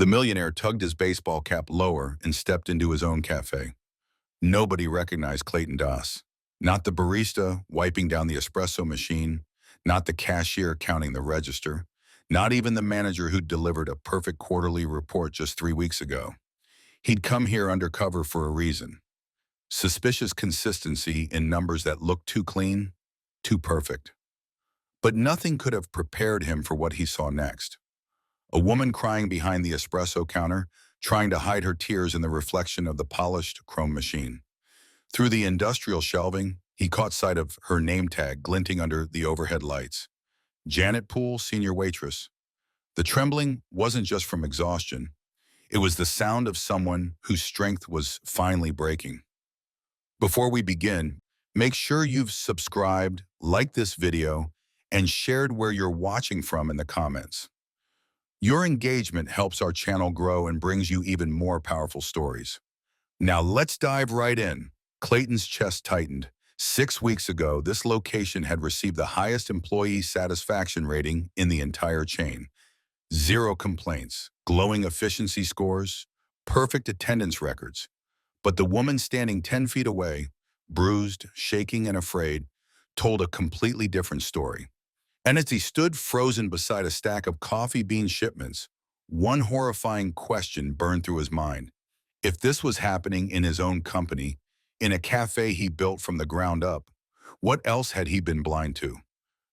The millionaire tugged his baseball cap lower and stepped into his own cafe. Nobody recognized Clayton Das. Not the barista wiping down the espresso machine, not the cashier counting the register, not even the manager who'd delivered a perfect quarterly report just 3 weeks ago. He'd come here undercover for a reason. Suspicious consistency in numbers that looked too clean, too perfect. But nothing could have prepared him for what he saw next. A woman crying behind the espresso counter, trying to hide her tears in the reflection of the polished chrome machine. Through the industrial shelving, he caught sight of her name tag glinting under the overhead lights. Janet Poole, senior waitress. The trembling wasn't just from exhaustion. It was the sound of someone whose strength was finally breaking. Before we begin, make sure you've subscribed, liked this video, and shared where you're watching from in the comments. Your engagement helps our channel grow and brings you even more powerful stories. Now let's dive right in. Clayton's chest tightened. 6 weeks ago, this location had received the highest employee satisfaction rating in the entire chain. 0 complaints, glowing efficiency scores, perfect attendance records. But the woman standing 10 feet away, bruised, shaking, and afraid, told a completely different story. And as he stood frozen beside a stack of coffee bean shipments, one horrifying question burned through his mind. If this was happening in his own company, in a cafe he built from the ground up, what else had he been blind to?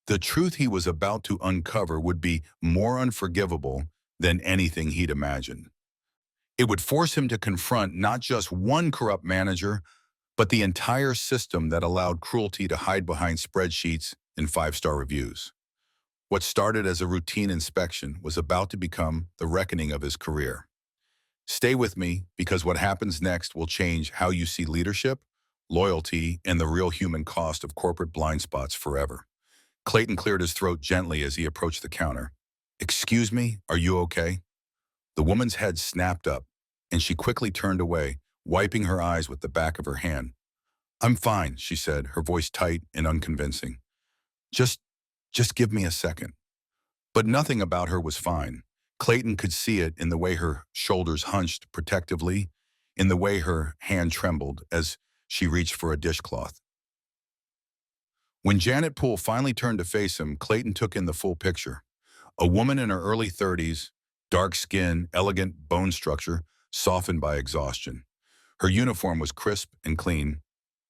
The truth he was about to uncover would be more unforgivable than anything he'd imagined. It would force him to confront not just one corrupt manager, but the entire system that allowed cruelty to hide behind spreadsheets and 5-star reviews. What started as a routine inspection was about to become the reckoning of his career. Stay with me, because what happens next will change how you see leadership, loyalty, and the real human cost of corporate blind spots forever. Clayton cleared his throat gently as he approached the counter. "Excuse me, are you okay?" The woman's head snapped up, and she quickly turned away, wiping her eyes with the back of her hand. "I'm fine," she said, her voice tight and unconvincing. Just give me a second." But nothing about her was fine. Clayton could see it in the way her shoulders hunched protectively, in the way her hand trembled as she reached for a dishcloth. When Janet Poole finally turned to face him, Clayton took in the full picture. A woman in her early 30s, dark skin, elegant bone structure, softened by exhaustion. Her uniform was crisp and clean,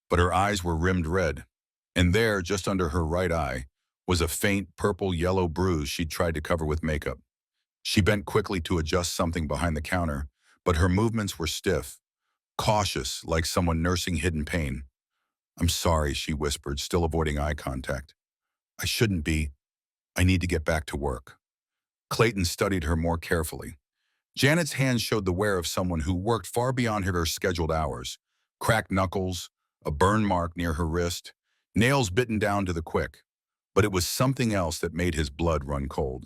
but her eyes were rimmed red. And there, just under her right eye, was a faint purple-yellow bruise she'd tried to cover with makeup. She bent quickly to adjust something behind the counter, but her movements were stiff, cautious, like someone nursing hidden pain. "I'm sorry," she whispered, still avoiding eye contact. "I shouldn't be. I need to get back to work." Clayton studied her more carefully. Janet's hands showed the wear of someone who worked far beyond her scheduled hours. Cracked knuckles, a burn mark near her wrist, nails bitten down to the quick. But it was something else that made his blood run cold.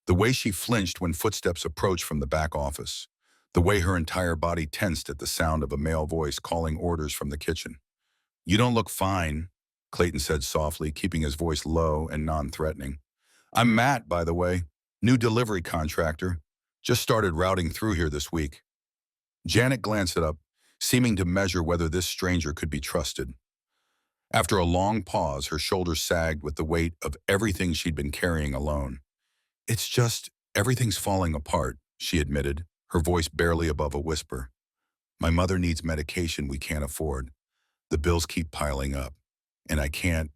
The way she flinched when footsteps approached from the back office. The way her entire body tensed at the sound of a male voice calling orders from the kitchen. "You don't look fine," Clayton said softly, keeping his voice low and non-threatening. "I'm Matt, by the way, new delivery contractor. Just started routing through here this week." Janet glanced up, seeming to measure whether this stranger could be trusted. After a long pause, her shoulders sagged with the weight of everything she'd been carrying alone. "It's just, everything's falling apart," she admitted, her voice barely above a whisper. "My mother needs medication we can't afford. The bills keep piling up, and I can't."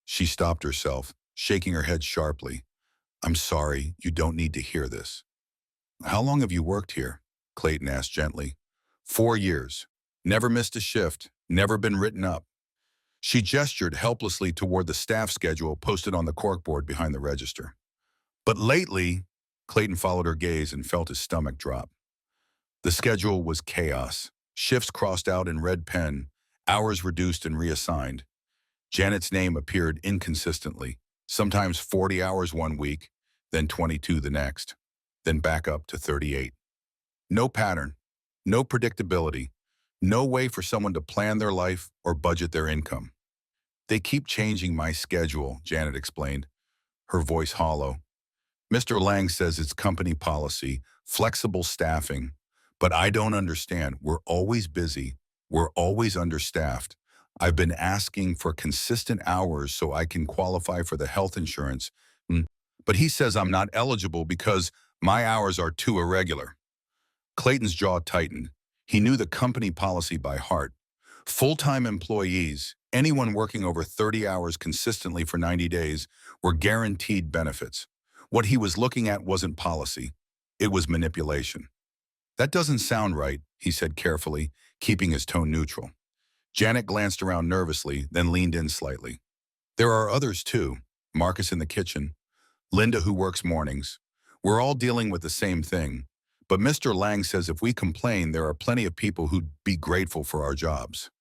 She stopped herself, shaking her head sharply. "I'm sorry, you don't need to hear this." "How long have you worked here?" Clayton asked gently. 4 years. Never missed a shift, never been written up. She gestured helplessly toward the staff schedule posted on the corkboard behind the register. "But lately," Clayton followed her gaze and felt his stomach drop. The schedule was chaos. Shifts crossed out in red pen, hours reduced and reassigned. Janet's name appeared inconsistently, sometimes 40 hours one week, then 22 the next, then back up to 38. No pattern, no predictability, no way for someone to plan their life or budget their income. "They keep changing my schedule," Janet explained, her voice hollow. Mr. Lang says it's company policy, flexible staffing, but I don't understand. We're always busy. We're always understaffed. I've been asking for consistent hours so I can qualify for the health insurance, Mm, but he says I'm not eligible because my hours are too irregular. Clayton's jaw tightened. He knew the company policy by heart. Full-time employees, anyone working over 30 hours consistently for 90 days, were guaranteed benefits. What he was looking at wasn't policy. It was manipulation. That doesn't sound right, he said carefully, keeping his tone neutral. Janet glanced around nervously, then leaned in slightly. There are others too. Marcus in the kitchen, Linda who works mornings. We're all dealing with the same thing. But Mr. Lang says if we complain, there are plenty of people who'd be grateful for our jobs.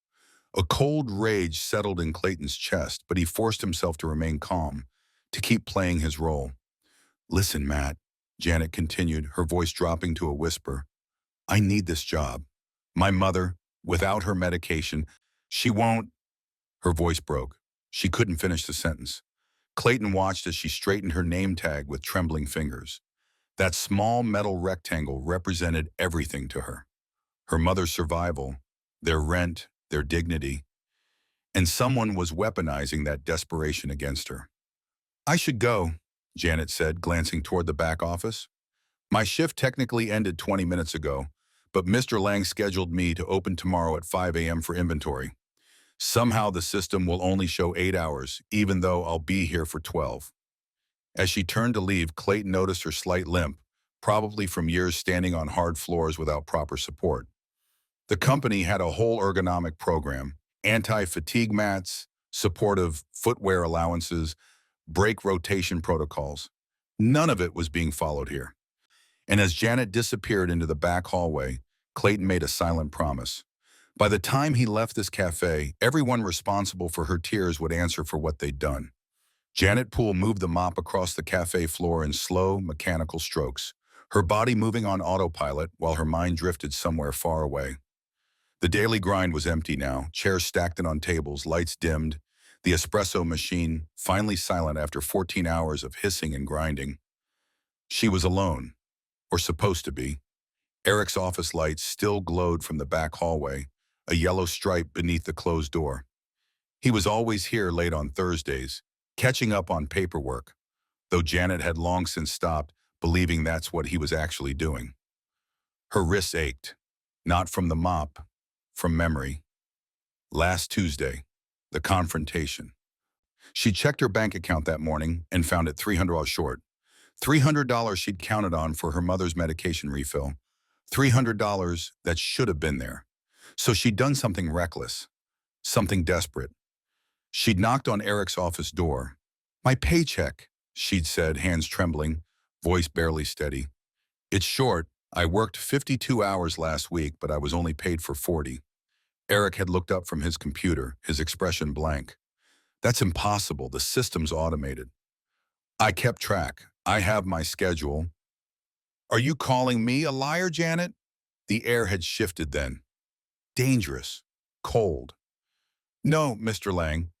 A cold rage settled in Clayton's chest, but he forced himself to remain calm, to keep playing his role. Listen, Matt, Janet continued, her voice dropping to a whisper. I need this job. My mother, without her medication, she won't. Her voice broke. She couldn't finish the sentence. Clayton watched as she straightened her name tag with trembling fingers. That small metal rectangle represented everything to her. Her mother's survival, their rent, their dignity, and someone was weaponizing that desperation against her. I should go, Janet said, glancing toward the back office. My shift technically ended 20 minutes ago, but Mr. Lang scheduled me to open tomorrow at 5 a.m. for inventory. Somehow the system will only show 8 hours, even though I'll be here for 12. As she turned to leave, Clayton noticed her slight limp, probably from years standing on hard floors without proper support. The company had a whole ergonomic program, anti-fatigue mats, supportive footwear allowances, brake rotation protocols. None of it was being followed here. And as Janet disappeared into the back hallway, Clayton made a silent promise. By the time he left this cafe, everyone responsible for her tears would answer for what they'd done. Janet Poole moved the mop across the cafe floor in slow, mechanical strokes, her body moving on autopilot while her mind drifted somewhere far away. The daily grind was empty now, chairs stacked on tables, lights dimmed, the espresso machine finally silent after 14 hours of hissing and grinding. She was alone, or supposed to be. Eric's office lights still glowed from the back hallway, a yellow stripe beneath the closed door. He was always here late on Thursdays, catching up on paperwork, though Janet had long since stopped believing that's what he was actually doing. Her wrists ached, not from the mop, from memory. Last Tuesday, the confrontation. She checked her bank account that morning and found it $300 short. $300 she'd counted on for her mother's medication refill. $300 that should have been there. So she'd done something reckless, something desperate. She'd knocked on Eric's office door. My paycheck, she'd said, hands trembling, voice barely steady. It's short. I worked 52 hours last week, but I was only paid for 40. Eric had looked up from his computer, his expression blank. That's impossible. The system's automated. I kept track. I have my schedule. Are you calling me a liar, Janet? The air had shifted then. Dangerous. Cold. No, Mr. Lang.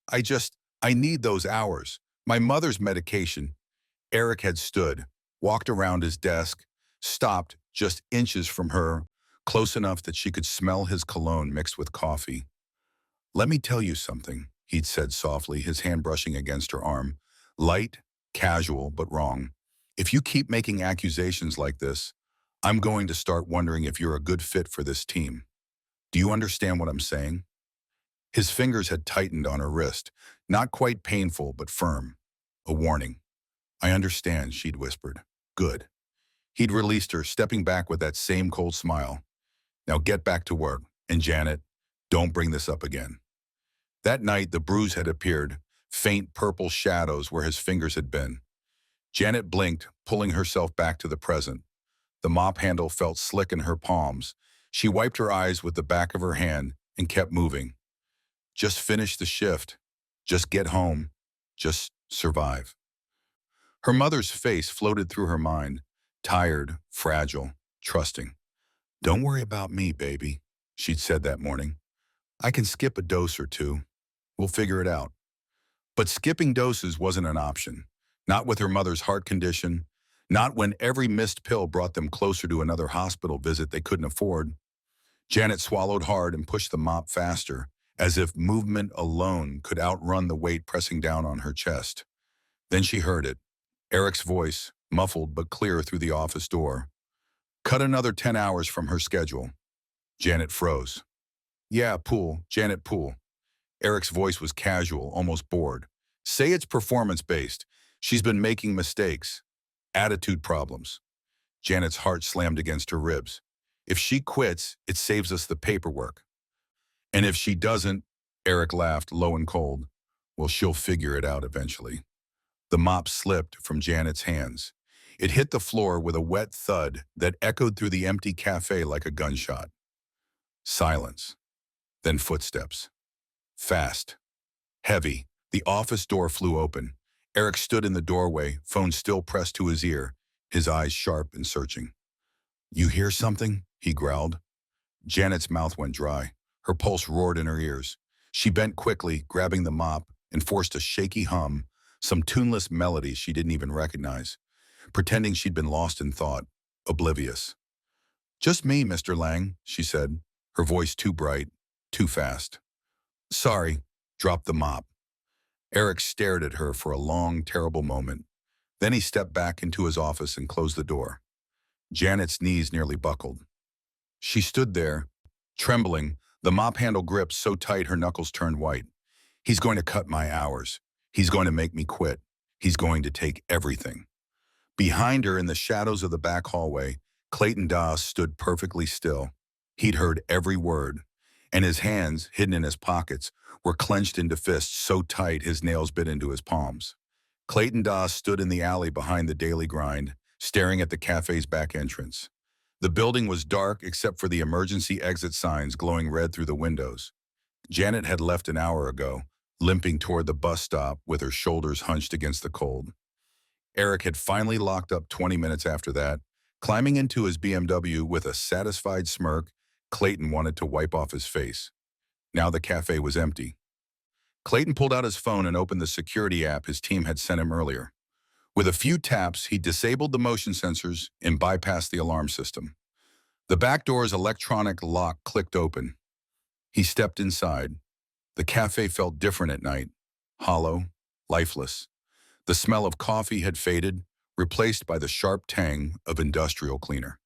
I need those hours. My mother's medication. Eric had stood, walked around his desk, stopped just inches from her, close enough that she could smell his cologne mixed with coffee. Let me tell you something, he'd said softly, his hand brushing against her arm. Light, casual, but wrong. If you keep making accusations like this, I'm going to start wondering if you're a good fit for this team. Do you understand what I'm saying? His fingers had tightened on her wrist, not quite painful, but firm. A warning. I understand, she'd whispered. Good. He'd released her, stepping back with that same cold smile. Now get back to work. And Janet, don't bring this up again. That night, the bruise had appeared, faint purple shadows where his fingers had been. Janet blinked, pulling herself back to the present. The mop handle felt slick in her palms. She wiped her eyes with the back of her hand and kept moving. Just finish the shift. Just get home. Just survive. Her mother's face floated through her mind, tired, fragile, trusting. Don't worry about me, baby, she'd said that morning. I can skip a dose or two. We'll figure it out. But skipping doses wasn't an option. Not with her mother's heart condition, Not when every missed pill brought them closer to another hospital visit they couldn't afford. Janet swallowed hard and pushed the mop faster, as if movement alone could outrun the weight pressing down on her chest. Then she heard it. Eric's voice, muffled but clear through the office door. Cut another 10 hours from her schedule. Janet froze. Yeah, Poole, Janet Poole. Eric's voice was casual, almost bored. Say it's performance-based. She's been making mistakes. Attitude problems. Janet's heart slammed against her ribs. If she quits, it saves us the paperwork. And if she doesn't, Eric laughed, low and cold, well, she'll figure it out eventually. The mop slipped from Janet's hands. It hit the floor with a wet thud that echoed through the empty cafe like a gunshot. Silence. Then footsteps. Fast. Heavy. The office door flew open. Eric stood in the doorway, phone still pressed to his ear, his eyes sharp and searching. You hear something? He growled. Janet's mouth went dry. Her pulse roared in her ears. She bent quickly, grabbing the mop, and forced a shaky hum, some tuneless melody she didn't even recognize, pretending she'd been lost in thought, oblivious. Just me, Mr. Lang, she said, her voice too bright, too fast. Sorry, dropped the mop. Eric stared at her for a long, terrible moment. Then he stepped back into his office and closed the door. Janet's knees nearly buckled. She stood there, trembling, the mop handle gripped so tight her knuckles turned white. He's going to cut my hours. He's going to make me quit. He's going to take everything. Behind her in the shadows of the back hallway, Clayton Doss stood perfectly still. He'd heard every word, and his hands, hidden in his pockets, were clenched into fists so tight his nails bit into his palms. Clayton Doss stood in the alley behind the daily grind, staring at the cafe's back entrance. The building was dark except for the emergency exit signs glowing red through the windows. Janet had left an hour ago, limping toward the bus stop with her shoulders hunched against the cold. Eric had finally locked up 20 minutes after that. Climbing into his BMW with a satisfied smirk, Clayton wanted to wipe off his face. Now the cafe was empty. Clayton pulled out his phone and opened the security app his team had sent him earlier. With a few taps, he disabled the motion sensors and bypassed the alarm system. The back door's electronic lock clicked open. He stepped inside. The cafe felt different at night, hollow, lifeless. The smell of coffee had faded, replaced by the sharp tang of industrial cleaner.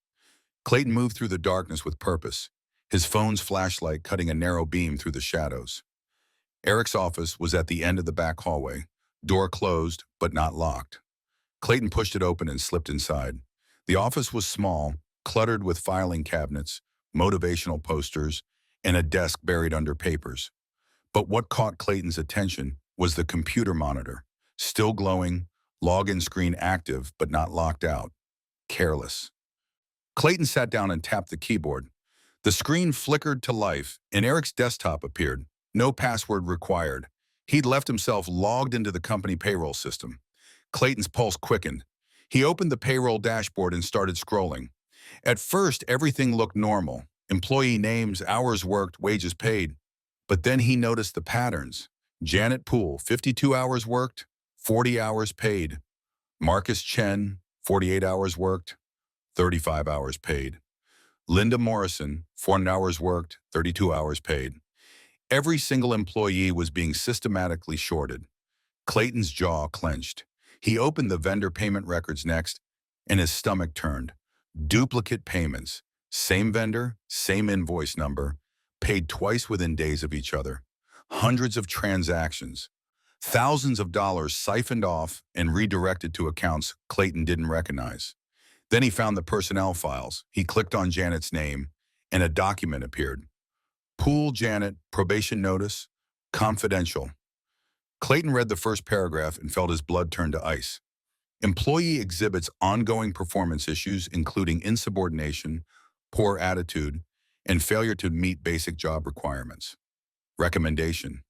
Clayton moved through the darkness with purpose, his phone's flashlight cutting a narrow beam through the shadows. Eric's office was at the end of the back hallway, door closed but not locked. Clayton pushed it open and slipped inside. The office was small, cluttered with filing cabinets, motivational posters, and a desk buried under papers. But what caught Clayton's attention was the computer monitor, still glowing, login screen active but not locked out. Careless. Clayton sat down and tapped the keyboard. The screen flickered to life, and Eric's desktop appeared. No password required. He'd left himself logged into the company payroll system. Clayton's pulse quickened. He opened the payroll dashboard and started scrolling. At first, everything looked normal. Employee names, hours worked, wages paid. But then he noticed the patterns. Janet Poole, 52 hours worked, 40 hours paid. Marcus Chen, 48 hours worked, 35 hours paid. Linda Morrison, 4 hours worked, 32 hours paid. Every single employee was being systematically shorted. Clayton's jaw clenched. He opened the vendor payment records next, and his stomach turned. Duplicate payments. Same vendor, same invoice number, paid twice within days of each other. Hundreds of transactions. Thousands of dollars siphoned off and redirected to accounts Clayton didn't recognize. Then he found the personnel files. He clicked on Janet's name, and a document appeared. Poole Janet, probation notice, confidential. Clayton read the first paragraph and felt his blood turn to ice. Employee exhibits ongoing performance issues, including insubordination, poor attitude, and failure to meet basic job requirements. Recommendation: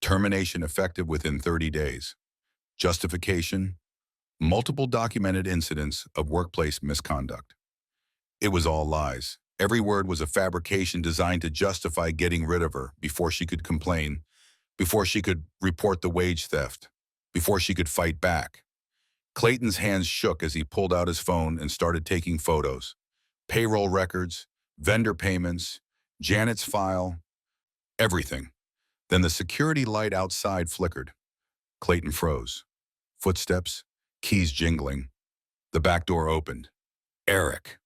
termination effective within 30 days. Justification: multiple documented incidents of workplace misconduct. It was all lies. Every word was a fabrication designed to justify getting rid of her before she could complain, before she could report the wage theft, before she could fight back. Clayton's hands shook as he pulled out his phone and started taking photos. Payroll records, vendor payments, Janet's file, everything. Then the security light outside flickered. Clayton froze. Footsteps, keys jingling. The back door opened. Eric.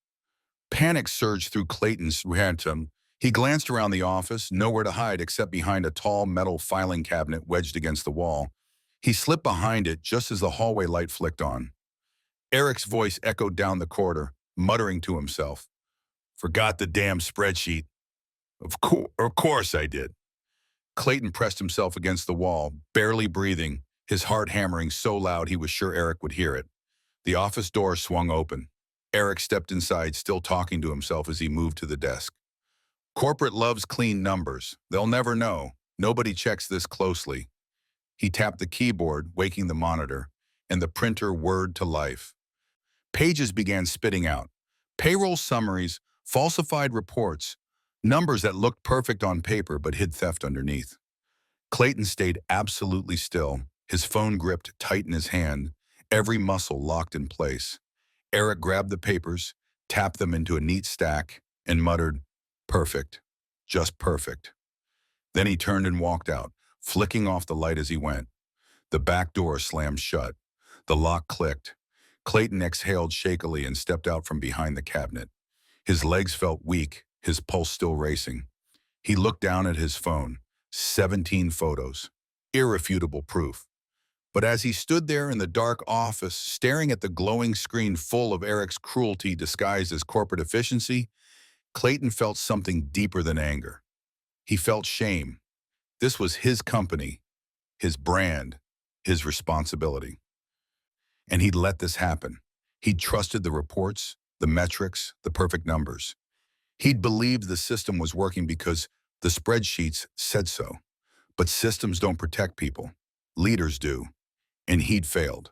Panic surged through Clayton's phantom. He glanced around the office, nowhere to hide except behind a tall metal filing cabinet wedged against the wall. He slipped behind it just as the hallway light flicked on. Eric's voice echoed down the corridor, muttering to himself. Forgot the damn spreadsheet. Of course I did. Clayton pressed himself against the wall, barely breathing, his heart hammering so loud he was sure Eric would hear it. The office door swung open. Eric stepped inside, still talking to himself as he moved to the desk. Corporate loves clean numbers. They'll never know. Nobody checks this closely. He tapped the keyboard, waking the monitor, and the printer whirred to life. Pages began spitting out. Payroll summaries, falsified reports, numbers that looked perfect on paper but hid theft underneath. Clayton stayed absolutely still, his phone gripped tight in his hand, every muscle locked in place. Eric grabbed the papers, tapped them into a neat stack, and muttered, perfect, just perfect. Then he turned and walked out, flicking off the light as he went. The back door slammed shut. The lock clicked. Clayton exhaled shakily and stepped out from behind the cabinet. His legs felt weak, his pulse still racing. He looked down at his phone. 17 photos. Irrefutable proof. But as he stood there in the dark office, staring at the glowing screen full of Eric's cruelty disguised as corporate efficiency, Clayton felt something deeper than anger. He felt shame. This was his company, his brand, his responsibility. And he'd let this happen. He'd trusted the reports, the metrics, the perfect numbers. He'd believed the system was working because the spreadsheets said so. But systems don't protect people. Leaders do. And he'd failed.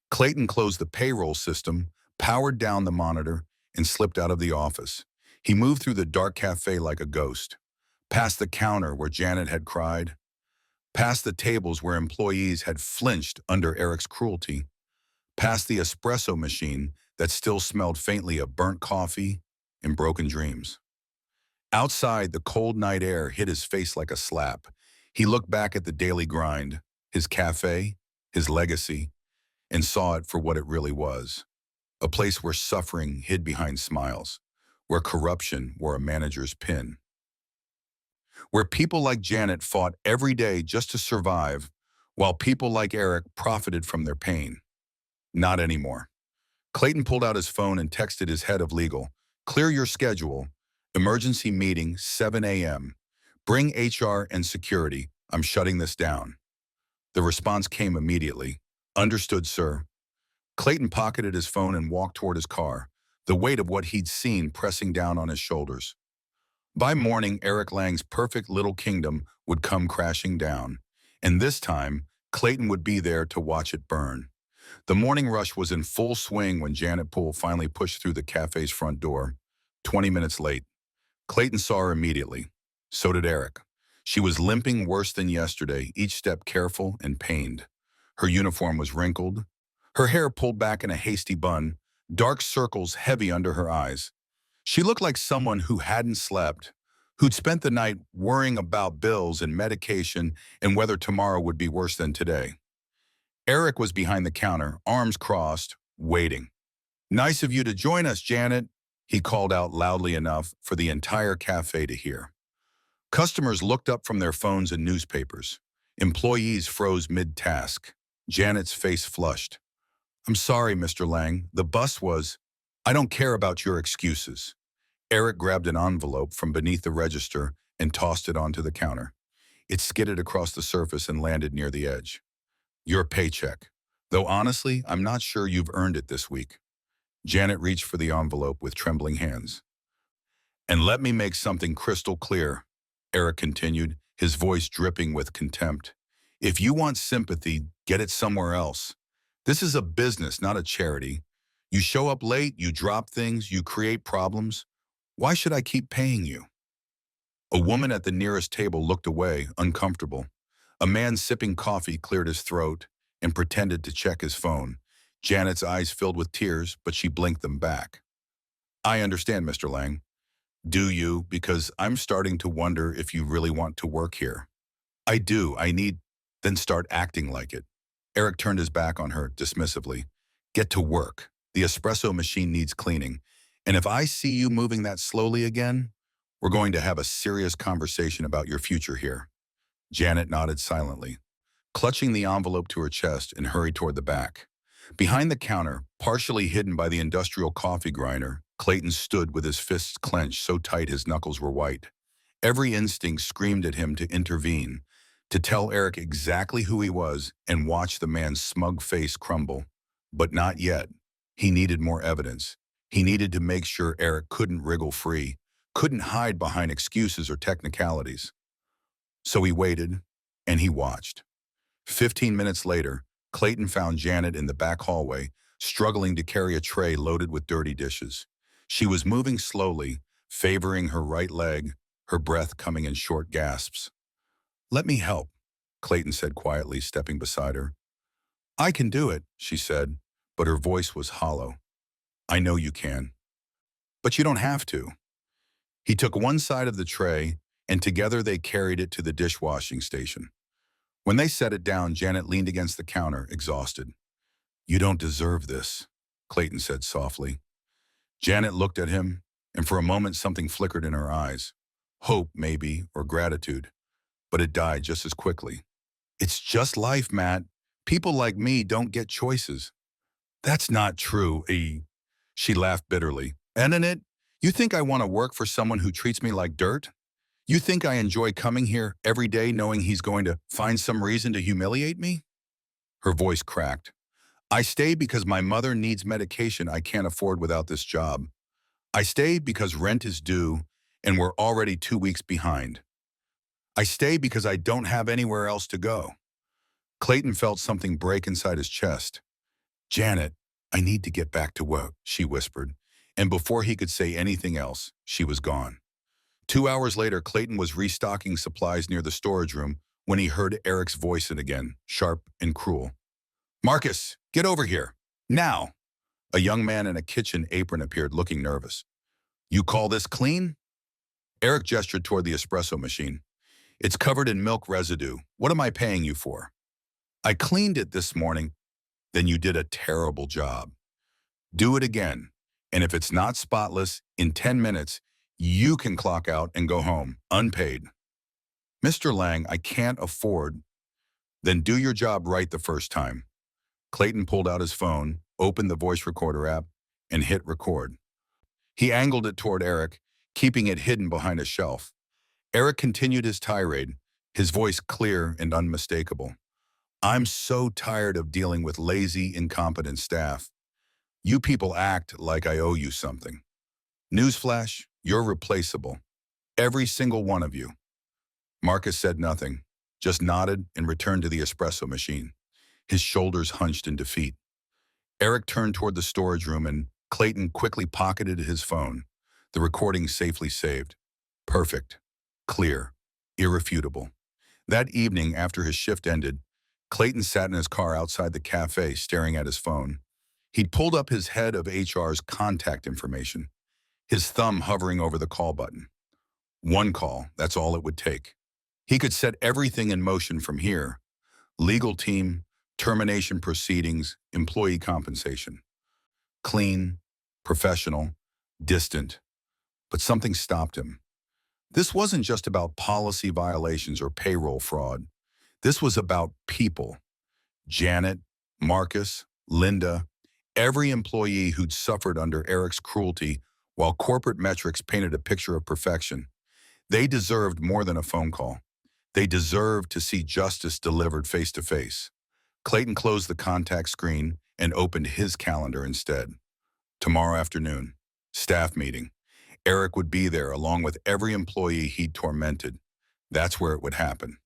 Clayton closed the payroll system, powered down the monitor, and slipped out of the office. He moved through the dark cafe like a ghost, past the counter where Janet had cried, past the tables where employees had flinched under Eric's cruelty, past the espresso machine that still smelled faintly of burnt coffee and broken dreams. Outside, the cold night air hit his face like a slap. He looked back at the daily grind, his cafe, his legacy, and saw it for what it really was. A place where suffering hid behind smiles, where corruption wore a manager's pin, where people like Janet fought every day just to survive, while people like Eric profited from their pain. Not anymore. Clayton pulled out his phone and texted his head of legal. Clear your schedule. Emergency meeting, 7 a.m. Bring HR and security. I'm shutting this down. The response came immediately. Understood, sir. Clayton pocketed his phone and walked toward his car, the weight of what he'd seen pressing down on his shoulders. By morning, Eric Lang's perfect little kingdom would come crashing down, and this time, Clayton would be there to watch it burn. The morning rush was in full swing when Janet Poole finally pushed through the cafe's front door, 20 minutes late. Clayton saw her immediately. So did Eric. She was limping worse than yesterday, each step careful and pained. Her uniform was wrinkled, her hair pulled back in a hasty bun, dark circles heavy under her eyes. She looked like someone who hadn't slept, who'd spent the night worrying about bills and medication and whether tomorrow would be worse than today. Eric was behind the counter, arms crossed, waiting. Nice of you to join us, Janet, he called out loudly enough for the entire cafe to hear. Customers looked up from their phones and newspapers. Employees froze mid-task. Janet's face flushed. I'm sorry, Mr. Lang. The bus was... I don't care about your excuses. Eric grabbed an envelope from beneath the register and tossed it onto the counter. It skidded across the surface and landed near the edge. Your paycheck. Though honestly, I'm not sure you've earned it this week. Janet reached for the envelope with trembling hands. And let me make something crystal clear, Eric continued, his voice dripping with contempt. If you want sympathy, get it somewhere else. This is a business, not a charity. You show up late, you drop things, you create problems. Why should I keep paying you? A woman at the nearest table looked away, uncomfortable. A man sipping coffee cleared his throat and pretended to check his phone. Janet's eyes filled with tears, but she blinked them back. I understand, Mr. Lang. Do you? Because I'm starting to wonder if you really want to work here. I do. I need. Then start acting like it. Eric turned his back on her dismissively. Get to work. The espresso machine needs cleaning. And if I see you moving that slowly again, we're going to have a serious conversation about your future here. Janet nodded silently, clutching the envelope to her chest and hurried toward the back. Behind the counter, partially hidden by the industrial coffee grinder, Clayton stood with his fists clenched so tight his knuckles were white. Every instinct screamed at him to intervene, to tell Eric exactly who he was and watch the man's smug face crumble. But not yet. He needed more evidence. He needed to make sure Eric couldn't wriggle free, couldn't hide behind excuses or technicalities. So he waited, and he watched. 15 minutes later, Clayton found Janet in the back hallway, struggling to carry a tray loaded with dirty dishes. She was moving slowly, favoring her right leg, her breath coming in short gasps. Let me help, Clayton said quietly, stepping beside her. I can do it, she said, but her voice was hollow. I know you can. But you don't have to. He took one side of the tray, and together they carried it to the dishwashing station. When they set it down, Janet leaned against the counter, exhausted. You don't deserve this, Clayton said softly. Janet looked at him, and for a moment something flickered in her eyes. Hope, maybe, or gratitude. But it died just as quickly. It's just life, Matt. People like me don't get choices. That's not true, She laughed bitterly. Isn't it? You think I want to work for someone who treats me like dirt? You think I enjoy coming here every day knowing he's going to find some reason to humiliate me? Her voice cracked. I stay because my mother needs medication I can't afford without this job. I stay because rent is due and we're already 2 weeks behind. I stay because I don't have anywhere else to go. Clayton felt something break inside his chest. Janet, I need to get back to work, she whispered, and before he could say anything else, she was gone. 2 hours later, Clayton was restocking supplies near the storage room when he heard Eric's voice again, sharp and cruel. Marcus, get over here. Now. A young man in a kitchen apron appeared, looking nervous. You call this clean? Eric gestured toward the espresso machine. It's covered in milk residue. What am I paying you for? I cleaned it this morning. Then you did a terrible job. Do it again. And if it's not spotless, in 10 minutes, you can clock out and go home, unpaid. Mr. Lang, I can't afford. Then do your job right the first time. Clayton pulled out his phone, opened the voice recorder app, and hit record. He angled it toward Eric, keeping it hidden behind a shelf. Eric continued his tirade, his voice clear and unmistakable. I'm so tired of dealing with lazy, incompetent staff. You people act like I owe you something. Newsflash, you're replaceable. Every single one of you. Marcus said nothing, just nodded and returned to the espresso machine, his shoulders hunched in defeat. Eric turned toward the storage room and Clayton quickly pocketed his phone, the recording safely saved. Perfect. Clear. Irrefutable. That evening, after his shift ended, Clayton sat in his car outside the cafe staring at his phone. He'd pulled up his head of HR's contact information, his thumb hovering over the call button. One call, that's all it would take. He could set everything in motion from here. Legal team, termination proceedings, employee compensation. Clean, professional, distant. But something stopped him. This wasn't just about policy violations or payroll fraud. This was about people. Janet, Marcus, Linda, every employee who'd suffered under Eric's cruelty while corporate metrics painted a picture of perfection. They deserved more than a phone call. They deserved to see justice delivered face to face. Clayton closed the contact screen and opened his calendar instead. Tomorrow afternoon, staff meeting. Eric would be there along with every employee he'd tormented. That's where it would happen.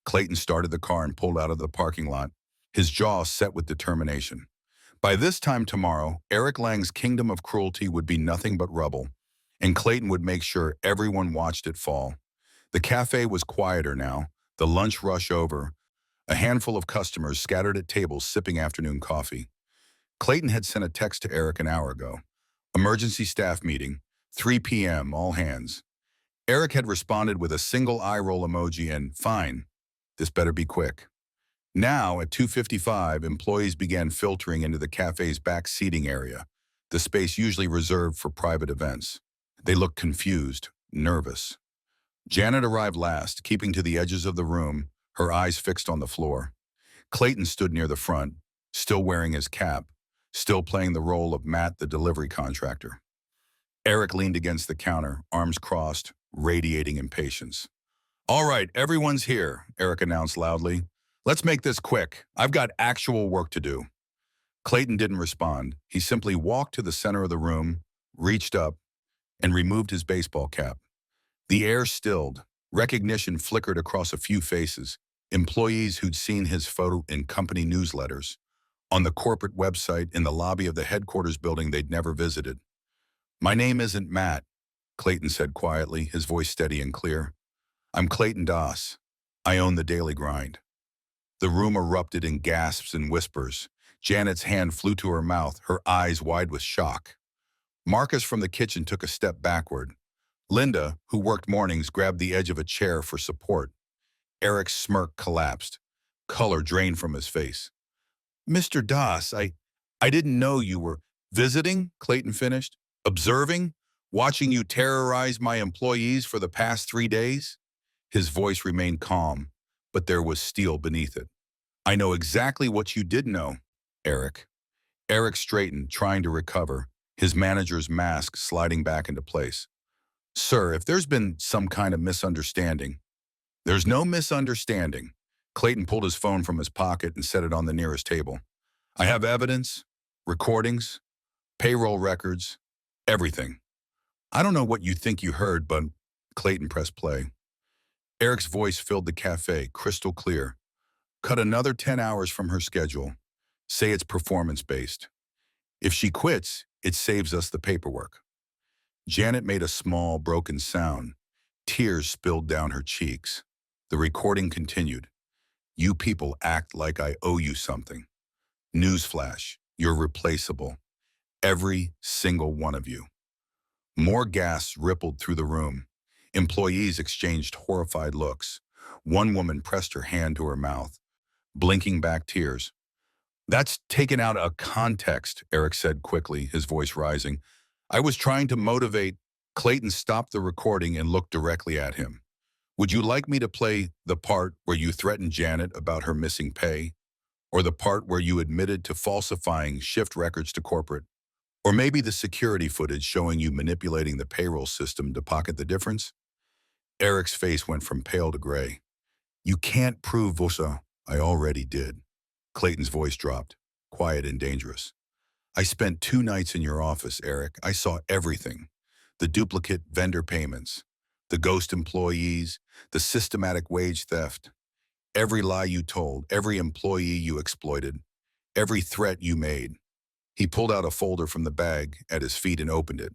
Clayton started the car and pulled out of the parking lot, his jaw set with determination. By this time tomorrow, Eric Lang's kingdom of cruelty would be nothing but rubble, and Clayton would make sure everyone watched it fall. The cafe was quieter now, the lunch rush over, a handful of customers scattered at tables sipping afternoon coffee. Clayton had sent a text to Eric an hour ago. Emergency staff meeting, 3 p.m., all hands. Eric had responded with a single eye roll emoji and, fine, this better be quick. Now, at 2:55, employees began filtering into the cafe's back seating area, the space usually reserved for private events. They looked confused, nervous. Janet arrived last, keeping to the edges of the room, her eyes fixed on the floor. Clayton stood near the front, still wearing his cap, still playing the role of Matt, the delivery contractor. Eric leaned against the counter, arms crossed, radiating impatience. All right, everyone's here, Eric announced loudly. Let's make this quick. I've got actual work to do. Clayton didn't respond. He simply walked to the center of the room, reached up, and removed his baseball cap. The air stilled. Recognition flickered across a few faces, employees who'd seen his photo in company newsletters, on the corporate website, in the lobby of the headquarters building they'd never visited. My name isn't Matt, Clayton said quietly, his voice steady and clear. I'm Clayton Doss. I own the Daily Grind. The room erupted in gasps and whispers. Janet's hand flew to her mouth, her eyes wide with shock. Marcus from the kitchen took a step backward. Linda, who worked mornings, grabbed the edge of a chair for support. Eric's smirk collapsed. Color drained from his face. Mr. Doss, I didn't know you were visiting, Clayton finished. Observing? Watching you terrorize my employees for the past 3 days? His voice remained calm, but there was steel beneath it. I know exactly what you did know, Eric. Eric straightened, trying to recover, his manager's mask sliding back into place. Sir, if there's been some kind of misunderstanding. There's no misunderstanding. Clayton pulled his phone from his pocket and set it on the nearest table. I have evidence, recordings, payroll records, everything. I don't know what you think you heard, but Clayton pressed play. Eric's voice filled the cafe, crystal clear. Cut another 10 hours from her schedule. Say it's performance-based. If she quits, it saves us the paperwork. Janet made a small, broken sound. Tears spilled down her cheeks. The recording continued. You people act like I owe you something. Newsflash, you're replaceable. Every single one of you. More gasps rippled through the room. Employees exchanged horrified looks. One woman pressed her hand to her mouth, blinking back tears. That's taken out of context, Eric said quickly, his voice rising. I was trying to motivate. Clayton stopped the recording and looked directly at him. Would you like me to play the part where you threatened Janet about her missing pay? Or the part where you admitted to falsifying shift records to corporate? Or maybe the security footage showing you manipulating the payroll system to pocket the difference? Eric's face went from pale to gray. You can't prove Vosa. I already did. Clayton's voice dropped, quiet and dangerous. I spent 2 nights in your office, Eric. I saw everything. The duplicate vendor payments, the ghost employees, the systematic wage theft, every lie you told, every employee you exploited, every threat you made. He pulled out a folder from the bag at his feet and opened it,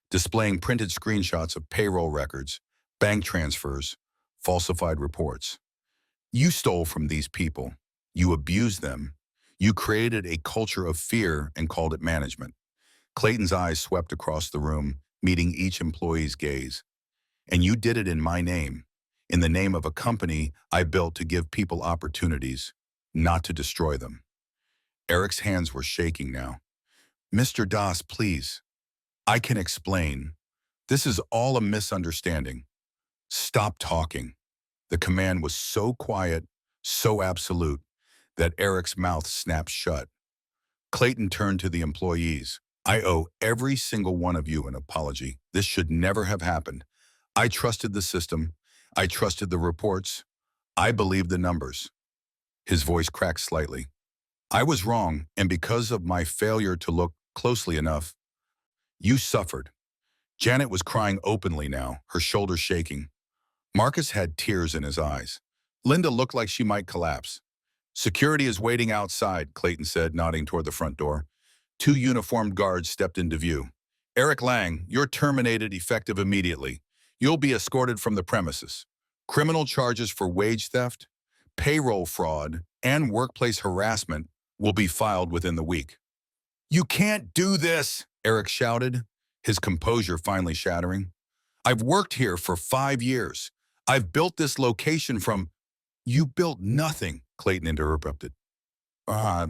displaying printed screenshots of payroll records, bank transfers, falsified reports. You stole from these people. You abused them. You created a culture of fear and called it management. Clayton's eyes swept across the room, meeting each employee's gaze. And you did it in my name, in the name of a company I built to give people opportunities, not to destroy them. Eric's hands were shaking now. Mr. Doss, please. I can explain. This is all a misunderstanding. Stop talking. The command was so quiet, so absolute, that Eric's mouth snapped shut. Clayton turned to the employees. I owe every single one of you an apology. This should never have happened. I trusted the system. I trusted the reports. I believed the numbers. His voice cracked slightly. I was wrong, and because of my failure to look closely enough, you suffered. Janet was crying openly now, her shoulders shaking. Marcus had tears in his eyes. Linda looked like she might collapse. Security is waiting outside, Clayton said, nodding toward the front door. 2 uniformed guards stepped into view. Eric Lang, you're terminated effective immediately. You'll be escorted from the premises. Criminal charges for wage theft, payroll fraud, and workplace harassment will be filed within the week. You can't do this, Eric shouted, his composure finally shattering. I've worked here for 5 years. I've built this location from— You built nothing, Clayton interrupted. Uh,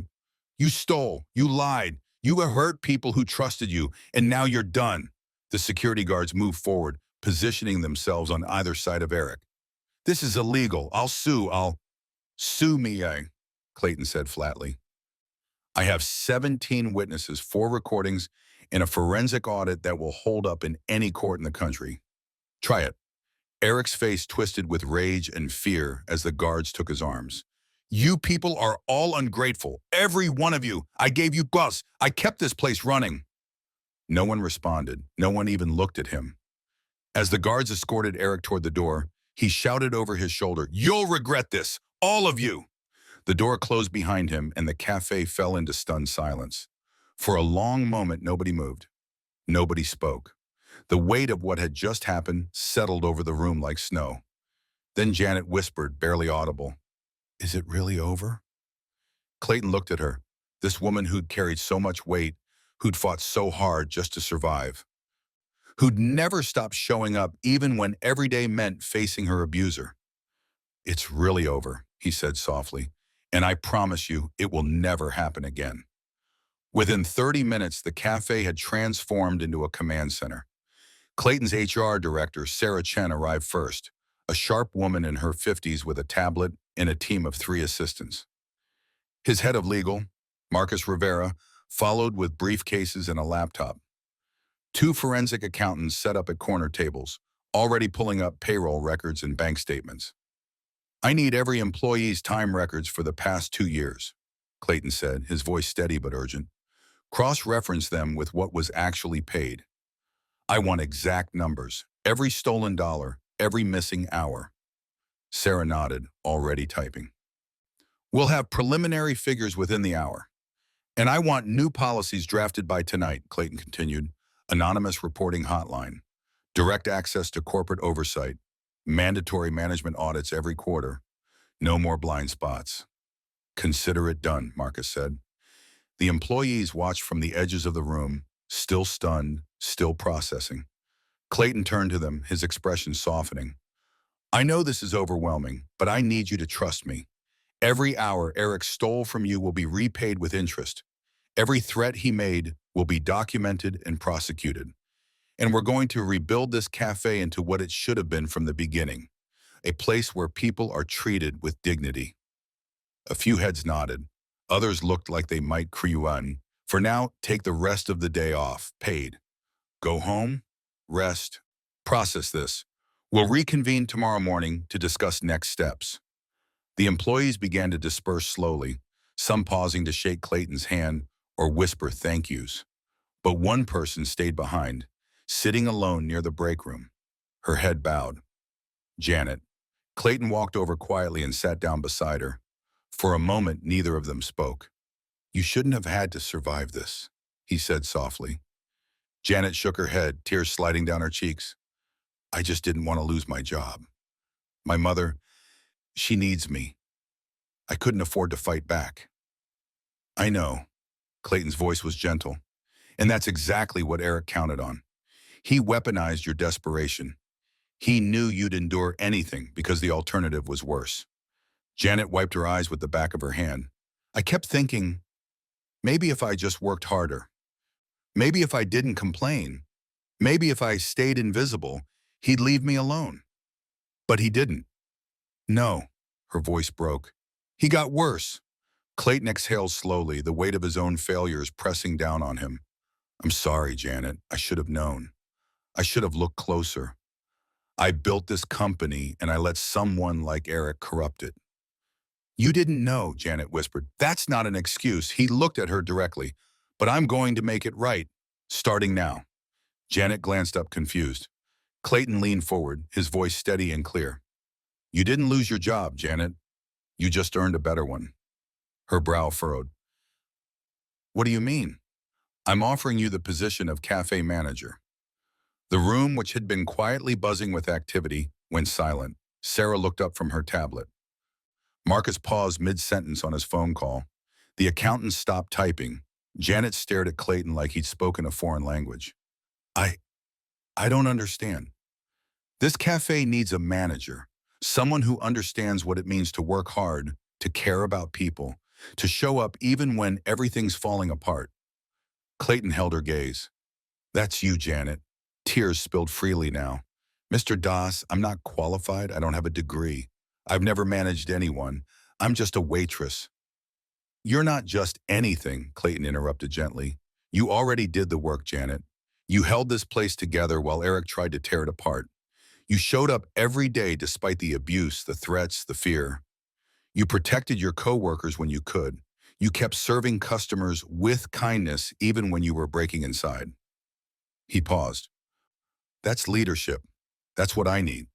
you stole, you lied, you hurt people who trusted you, and now you're done. The security guards moved forward, positioning themselves on either side of Eric. This is illegal. I'll sue me, Clayton said flatly. I have 17 witnesses, 4 recordings, and a forensic audit that will hold up in any court in the country. Try it. Eric's face twisted with rage and fear as the guards took his arms. You people are all ungrateful. Every one of you. I gave you bus. I kept this place running. No one responded. No one even looked at him. As the guards escorted Eric toward the door, he shouted over his shoulder, You'll regret this, all of you. The door closed behind him and the cafe fell into stunned silence. For a long moment, nobody moved. Nobody spoke. The weight of what had just happened settled over the room like snow. Then Janet whispered, barely audible, Is it really over? Clayton looked at her, this woman who'd carried so much weight, who'd fought so hard just to survive, who'd never stopped showing up even when every day meant facing her abuser. It's really over, he said softly, and I promise you it will never happen again. Within 30 minutes, the cafe had transformed into a command center. Clayton's HR director, Sarah Chen, arrived first, a sharp woman in her 50s with a tablet and a team of 3 assistants. His head of legal, Marcus Rivera, followed with briefcases and a laptop. 2 forensic accountants set up at corner tables, already pulling up payroll records and bank statements. I need every employee's time records for the past 2 years, Clayton said, his voice steady but urgent. Cross-reference them with what was actually paid. I want exact numbers, every stolen dollar, every missing hour. Sarah nodded, already typing. We'll have preliminary figures within the hour. And I want new policies drafted by tonight, Clayton continued. Anonymous reporting hotline, direct access to corporate oversight, mandatory management audits every quarter, no more blind spots. Consider it done, Marcus said. The employees watched from the edges of the room, still stunned, still processing. Clayton turned to them, his expression softening. I know this is overwhelming, but I need you to trust me. Every hour Eric stole from you will be repaid with interest. Every threat he made will be documented and prosecuted. And we're going to rebuild this cafe into what it should have been from the beginning, a place where people are treated with dignity. A few heads nodded. Others looked like they might cry. For now, take the rest of the day off, paid. Go home, rest, process this. We'll reconvene tomorrow morning to discuss next steps. The employees began to disperse slowly, some pausing to shake Clayton's hand or whisper thank yous. But one person stayed behind, sitting alone near the break room, her head bowed. Janet. Clayton walked over quietly and sat down beside her. For a moment, neither of them spoke. You shouldn't have had to survive this, he said softly. Janet shook her head, tears sliding down her cheeks. I just didn't want to lose my job. My mother, she needs me. I couldn't afford to fight back. I know. Clayton's voice was gentle. And that's exactly what Eric counted on. He weaponized your desperation. He knew you'd endure anything because the alternative was worse. Janet wiped her eyes with the back of her hand. I kept thinking, maybe if I just worked harder. Maybe if I didn't complain. Maybe if I stayed invisible, he'd leave me alone. But he didn't. No, her voice broke. He got worse. Clayton exhaled slowly, the weight of his own failures pressing down on him. I'm sorry, Janet. I should have known. I should have looked closer. I built this company and I let someone like Eric corrupt it. You didn't know, Janet whispered. That's not an excuse. He looked at her directly. But I'm going to make it right, starting now. Janet glanced up confused. Clayton leaned forward, his voice steady and clear. You didn't lose your job, Janet. You just earned a better one. Her brow furrowed. What do you mean? I'm offering you the position of cafe manager. The room, which had been quietly buzzing with activity, went silent. Sarah looked up from her tablet. Marcus paused mid-sentence on his phone call. The accountant stopped typing, Janet stared at Clayton like he'd spoken a foreign language. I, I don't understand. This cafe needs a manager, someone who understands what it means to work hard, to care about people, to show up even when everything's falling apart. Clayton held her gaze. That's you, Janet. Tears spilled freely now. Mr. Das, I'm not qualified. I don't have a degree. I've never managed anyone. I'm just a waitress. You're not just anything, Clayton interrupted gently. You already did the work, Janet. You held this place together while Eric tried to tear it apart. You showed up every day despite the abuse, the threats, the fear. You protected your coworkers when you could. You kept serving customers with kindness even when you were breaking inside. He paused. That's leadership. That's what I need.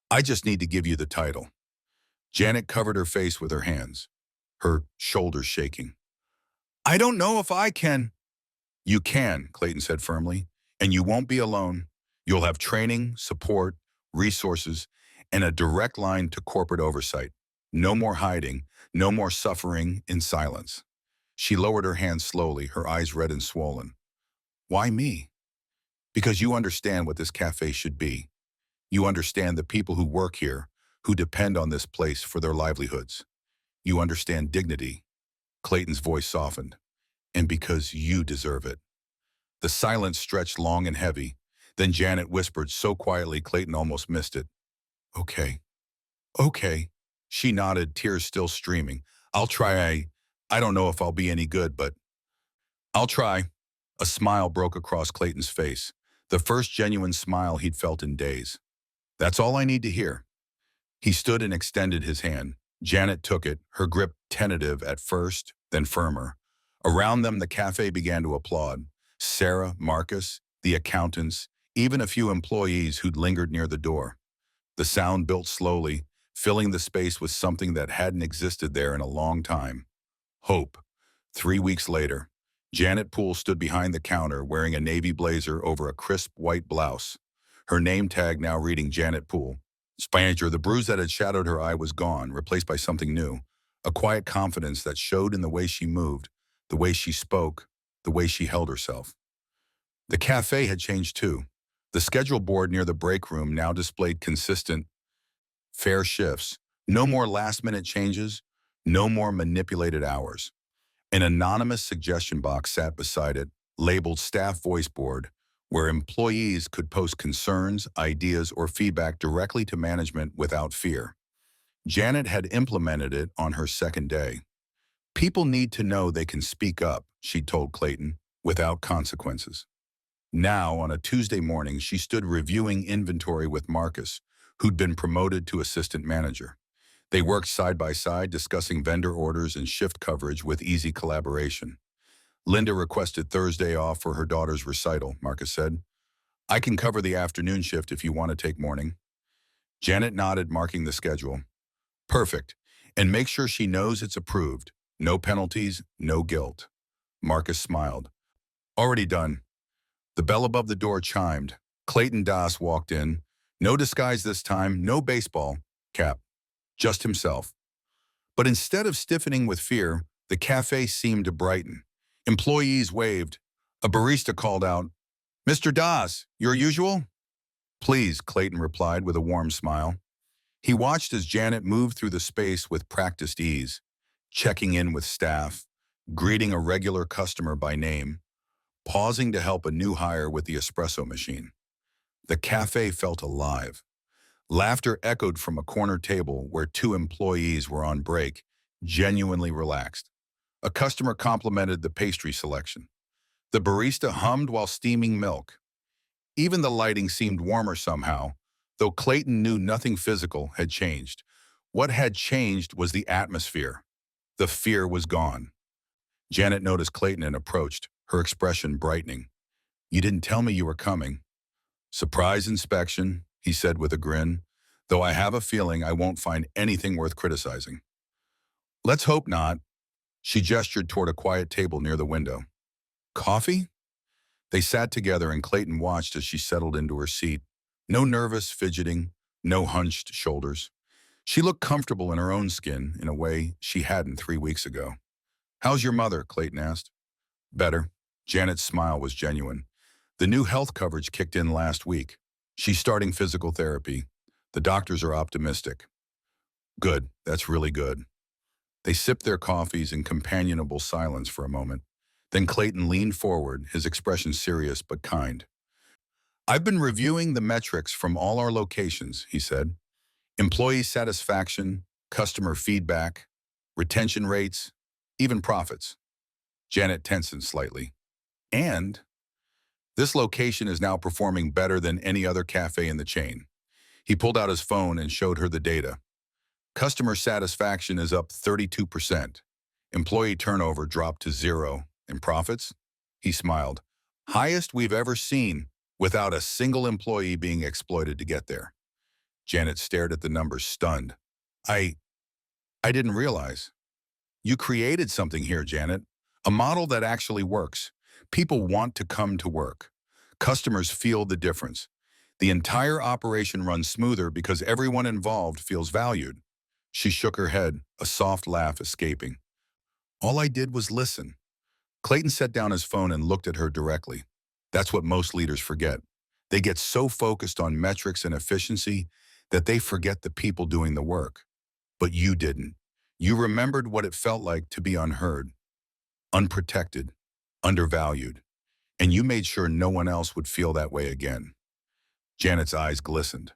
I just need to give you the title. Janet covered her face with her hands, her shoulders shaking. I don't know if I can. You can, Clayton said firmly, and you won't be alone. You'll have training, support, resources, and a direct line to corporate oversight. No more hiding, no more suffering in silence. She lowered her hands slowly, her eyes red and swollen. Why me? Because you understand what this cafe should be. You understand the people who work here, who depend on this place for their livelihoods. You understand dignity. Clayton's voice softened. And because you deserve it. The silence stretched long and heavy. Then Janet whispered so quietly Clayton almost missed it. Okay. Okay. She nodded, tears still streaming. I'll try. I don't know if I'll be any good, but I'll try. A smile broke across Clayton's face. The first genuine smile he'd felt in days. That's all I need to hear. He stood and extended his hand. Janet took it, her grip tentative at first, then firmer. Around them, the cafe began to applaud. Sarah, Marcus, the accountants, even a few employees who'd lingered near the door. The sound built slowly, filling the space with something that hadn't existed there in a long time. Hope. 3 weeks later, Janet Poole stood behind the counter wearing a navy blazer over a crisp white blouse. Her name tag now reading Janet Poole. Spanier, the bruise that had shadowed her eye was gone, replaced by something new. A quiet confidence that showed in the way she moved, the way she spoke, the way she held herself. The cafe had changed too. The schedule board near the break room now displayed consistent, fair shifts. No more last-minute changes, no more manipulated hours. An anonymous suggestion box sat beside it, labeled Staff Voice Board, where employees could post concerns, ideas, or feedback directly to management without fear. Janet had implemented it on her second day. People need to know they can speak up, she told Clayton, without consequences. Now, on a Tuesday morning, she stood reviewing inventory with Marcus, who'd been promoted to assistant manager. They worked side by side, discussing vendor orders and shift coverage with easy collaboration. Linda requested Thursday off for her daughter's recital, Marcus said. I can cover the afternoon shift if you want to take morning. Janet nodded, marking the schedule. Perfect. And make sure she knows it's approved. No penalties, no guilt. Marcus smiled. Already done. The bell above the door chimed. Clayton Das walked in. No disguise this time, no baseball cap. Just himself. But instead of stiffening with fear, the cafe seemed to brighten. Employees waved. A barista called out, Mr. Das, your usual? Please, Clayton replied with a warm smile. He watched as Janet moved through the space with practiced ease, checking in with staff, greeting a regular customer by name, pausing to help a new hire with the espresso machine. The cafe felt alive. Laughter echoed from a corner table where two employees were on break, genuinely relaxed. A customer complimented the pastry selection. The barista hummed while steaming milk. Even the lighting seemed warmer somehow, though Clayton knew nothing physical had changed. What had changed was the atmosphere. The fear was gone. Janet noticed Clayton and approached, her expression brightening. You didn't tell me you were coming. Surprise inspection, he said with a grin, though I have a feeling I won't find anything worth criticizing. Let's hope not. She gestured toward a quiet table near the window. Coffee? They sat together and Clayton watched as she settled into her seat. No nervous fidgeting, no hunched shoulders. She looked comfortable in her own skin in a way she hadn't 3 weeks ago. How's your mother? Clayton asked. Better. Janet's smile was genuine. The new health coverage kicked in last week. She's starting physical therapy. The doctors are optimistic. Good. That's really good. They sipped their coffees in companionable silence for a moment. Then Clayton leaned forward, his expression serious but kind. I've been reviewing the metrics from all our locations, he said. Employee satisfaction, customer feedback, retention rates, even profits. Janet tensed slightly. And this location is now performing better than any other cafe in the chain. He pulled out his phone and showed her the data. Customer satisfaction is up 32%. Employee turnover dropped to 0. And profits? He smiled. Highest we've ever seen, without a single employee being exploited to get there. Janet stared at the numbers, stunned. I didn't realize. You created something here, Janet. A model that actually works. People want to come to work. Customers feel the difference. The entire operation runs smoother because everyone involved feels valued. She shook her head, a soft laugh escaping. All I did was listen. Clayton set down his phone and looked at her directly. That's what most leaders forget. They get so focused on metrics and efficiency that they forget the people doing the work. But you didn't. You remembered what it felt like to be unheard, unprotected, undervalued, and you made sure no one else would feel that way again. Janet's eyes glistened.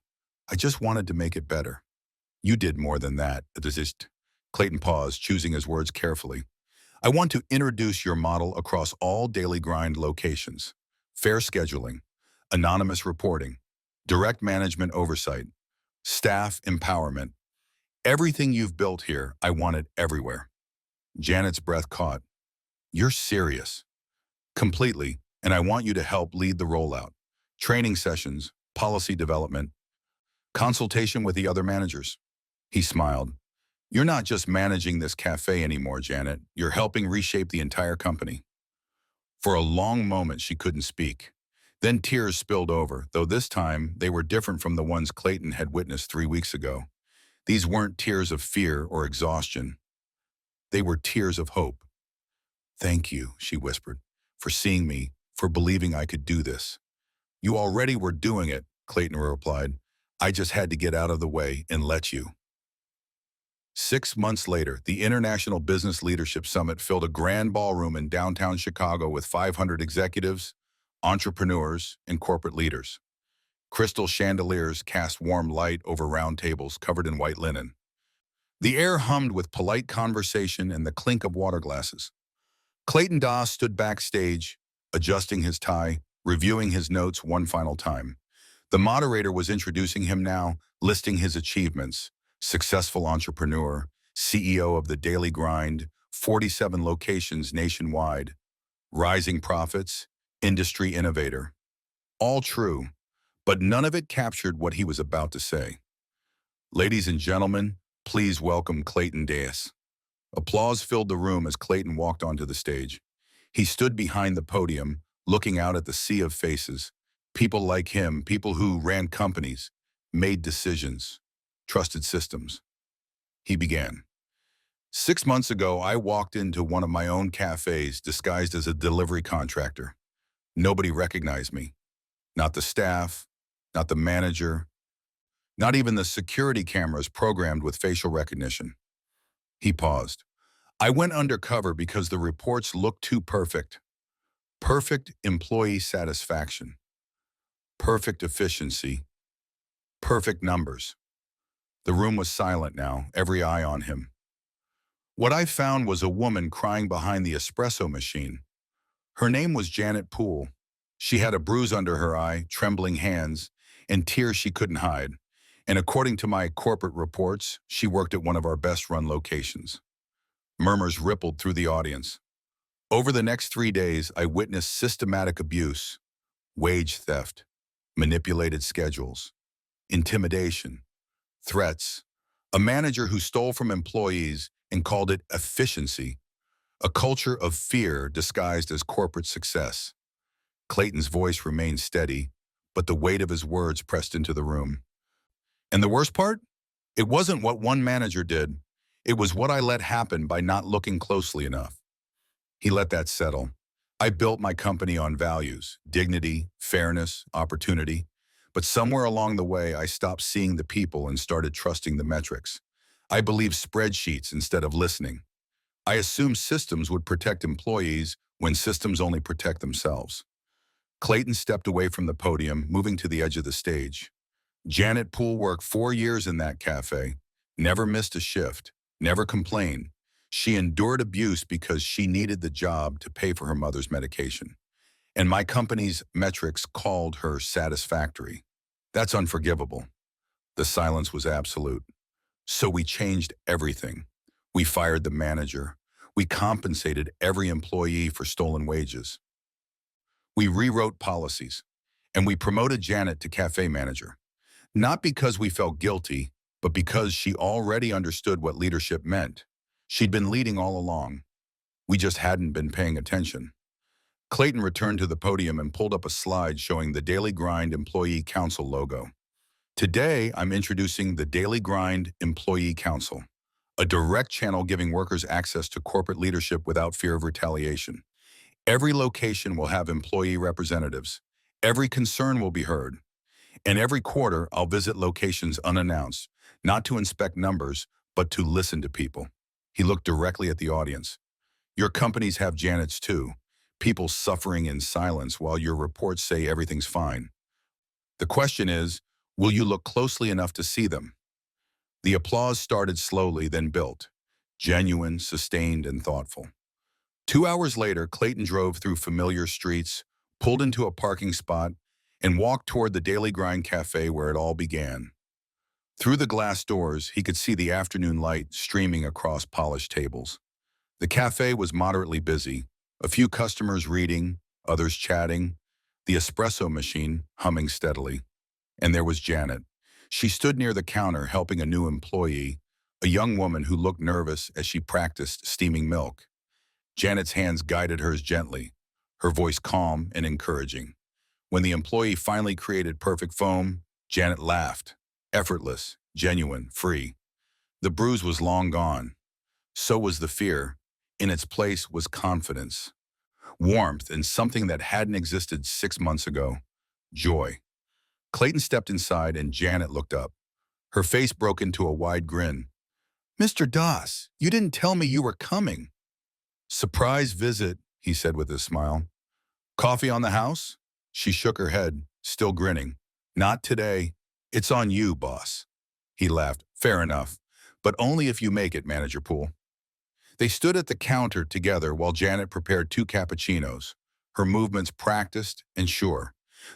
I just wanted to make it better. You did more than that. Clayton paused, choosing his words carefully. I want to introduce your model across all daily grind locations. Fair scheduling, anonymous reporting, direct management oversight, staff empowerment. Everything you've built here, I want it everywhere. Janet's breath caught. You're serious. Completely, and I want you to help lead the rollout. Training sessions, policy development, consultation with the other managers. He smiled. You're not just managing this cafe anymore, Janet. You're helping reshape the entire company. For a long moment, she couldn't speak. Then tears spilled over, though this time they were different from the ones Clayton had witnessed 3 weeks ago. These weren't tears of fear or exhaustion. They were tears of hope. Thank you, she whispered, for seeing me, for believing I could do this. You already were doing it, Clayton replied. I just had to get out of the way and let you. 6 months later, the International Business Leadership Summit filled a grand ballroom in downtown Chicago with 500 executives, entrepreneurs, and corporate leaders. Crystal chandeliers cast warm light over round tables covered in white linen. The air hummed with polite conversation and the clink of water glasses. Clayton Doss stood backstage, adjusting his tie, reviewing his notes one final time. The moderator was introducing him now, listing his achievements. Successful entrepreneur, CEO of the Daily Grind, 47 locations nationwide. Rising profits, industry innovator. All true, but none of it captured what he was about to say. Ladies and gentlemen, please welcome Clayton Doss. Applause filled the room as Clayton walked onto the stage. He stood behind the podium, looking out at the sea of faces. People like him, people who ran companies, made decisions, trusted systems. He began. 6 months ago, I walked into one of my own cafes disguised as a delivery contractor. Nobody recognized me. Not the staff, not the manager, not even the security cameras programmed with facial recognition. He paused. I went undercover because the reports looked too perfect. Perfect employee satisfaction. Perfect efficiency. Perfect numbers. The room was silent now, every eye on him. What I found was a woman crying behind the espresso machine. Her name was Janet Poole. She had a bruise under her eye, trembling hands, and tears she couldn't hide. And according to my corporate reports, she worked at one of our best-run locations. Murmurs rippled through the audience. Over the next 3 days, I witnessed systematic abuse, wage theft, manipulated schedules, intimidation, threats, a manager who stole from employees and called it efficiency, a culture of fear disguised as corporate success. Clayton's voice remained steady, but the weight of his words pressed into the room. And the worst part? It wasn't what one manager did. It was what I let happen by not looking closely enough. He let that settle. I built my company on values, dignity, fairness, opportunity. But somewhere along the way, I stopped seeing the people and started trusting the metrics. I believed spreadsheets instead of listening. I assumed systems would protect employees when systems only protect themselves. Clayton stepped away from the podium, moving to the edge of the stage. Janet Poole worked 4 years in that cafe, never missed a shift, never complained. She endured abuse because she needed the job to pay for her mother's medication. And my company's metrics called her satisfactory. That's unforgivable. The silence was absolute. So we changed everything. We fired the manager. We compensated every employee for stolen wages. We rewrote policies. And we promoted Janet to cafe manager. Not because we felt guilty, but because she already understood what leadership meant. She'd been leading all along. We just hadn't been paying attention. Clayton returned to the podium and pulled up a slide showing the Daily Grind Employee Council logo. Today, I'm introducing the Daily Grind Employee Council, a direct channel giving workers access to corporate leadership without fear of retaliation. Every location will have employee representatives. Every concern will be heard. And every quarter, I'll visit locations unannounced, not to inspect numbers, but to listen to people. He looked directly at the audience. Your companies have Janets too, people suffering in silence while your reports say everything's fine. The question is, will you look closely enough to see them? The applause started slowly, then built, genuine, sustained, and thoughtful. 2 hours later, Clayton drove through familiar streets, pulled into a parking spot, and walked toward the Daily Grind Cafe where it all began. Through the glass doors, he could see the afternoon light streaming across polished tables. The cafe was moderately busy, a few customers reading, others chatting, the espresso machine humming steadily. And there was Janet. She stood near the counter helping a new employee, a young woman who looked nervous as she practiced steaming milk. Janet's hands guided hers gently, her voice calm and encouraging. When the employee finally created perfect foam, Janet laughed, effortless, genuine, free. The bruise was long gone. So was the fear. In its place was confidence, warmth, and something that hadn't existed 6 months ago, joy. Clayton stepped inside and Janet looked up. Her face broke into a wide grin. "Mr. Doss, you didn't tell me you were coming." "Surprise visit," he said with a smile. "Coffee on the house?" She shook her head, still grinning. "Not today. It's on you, boss." He laughed. "Fair enough. But only if you make it, Manager Poole." They stood at the counter together while Janet prepared 2 cappuccinos, her movements practiced and sure.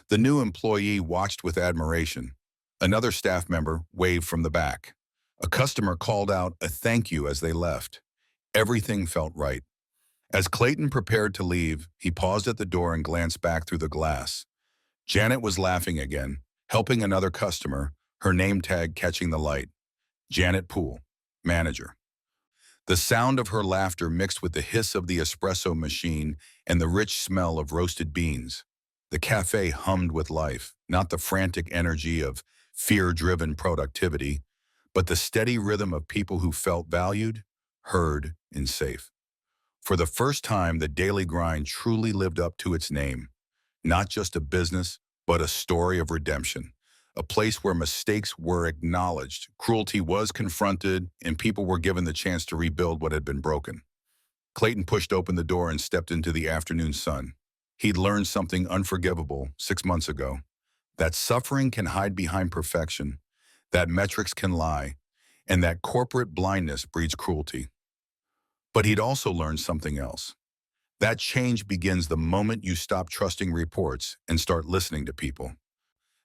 The new employee watched with admiration. Another staff member waved from the back. A customer called out a thank you as they left. Everything felt right. As Clayton prepared to leave, he paused at the door and glanced back through the glass. Janet was laughing again, helping another customer, her name tag catching the light. Janet Poole, manager. The sound of her laughter mixed with the hiss of the espresso machine and the rich smell of roasted beans. The cafe hummed with life, not the frantic energy of fear-driven productivity, but the steady rhythm of people who felt valued, heard, and safe. For the first time, the Daily Grind truly lived up to its name. Not just a business, but a story of redemption. A place where mistakes were acknowledged, cruelty was confronted, and people were given the chance to rebuild what had been broken. Clayton pushed open the door and stepped into the afternoon sun. He'd learned something unforgivable 6 months ago. That suffering can hide behind perfection, that metrics can lie, and that corporate blindness breeds cruelty. But he'd also learned something else. That change begins the moment you stop trusting reports and start listening to people.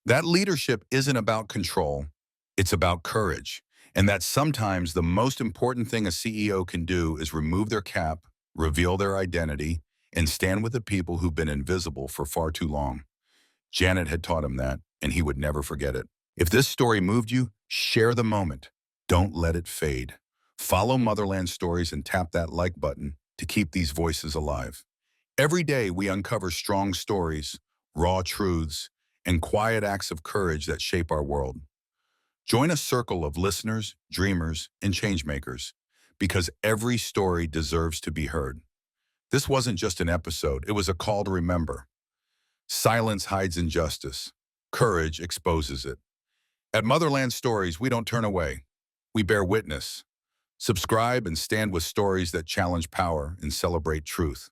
That leadership isn't about control, it's about courage. And that sometimes the most important thing a CEO can do is remove their cap, reveal their identity, and stand with the people who've been invisible for far too long. Janet had taught him that, and he would never forget it. If this story moved you, share the moment. Don't let it fade. Follow Motherland Stories and tap that like button to keep these voices alive. Every day we uncover strong stories, raw truths, and quiet acts of courage that shape our world. Join a circle of listeners, dreamers, and changemakers, because every story deserves to be heard. This wasn't just an episode, it was a call to remember. Silence hides injustice. Courage exposes it. At Motherland Stories, we don't turn away. We bear witness. Subscribe and stand with stories that challenge power and celebrate truth.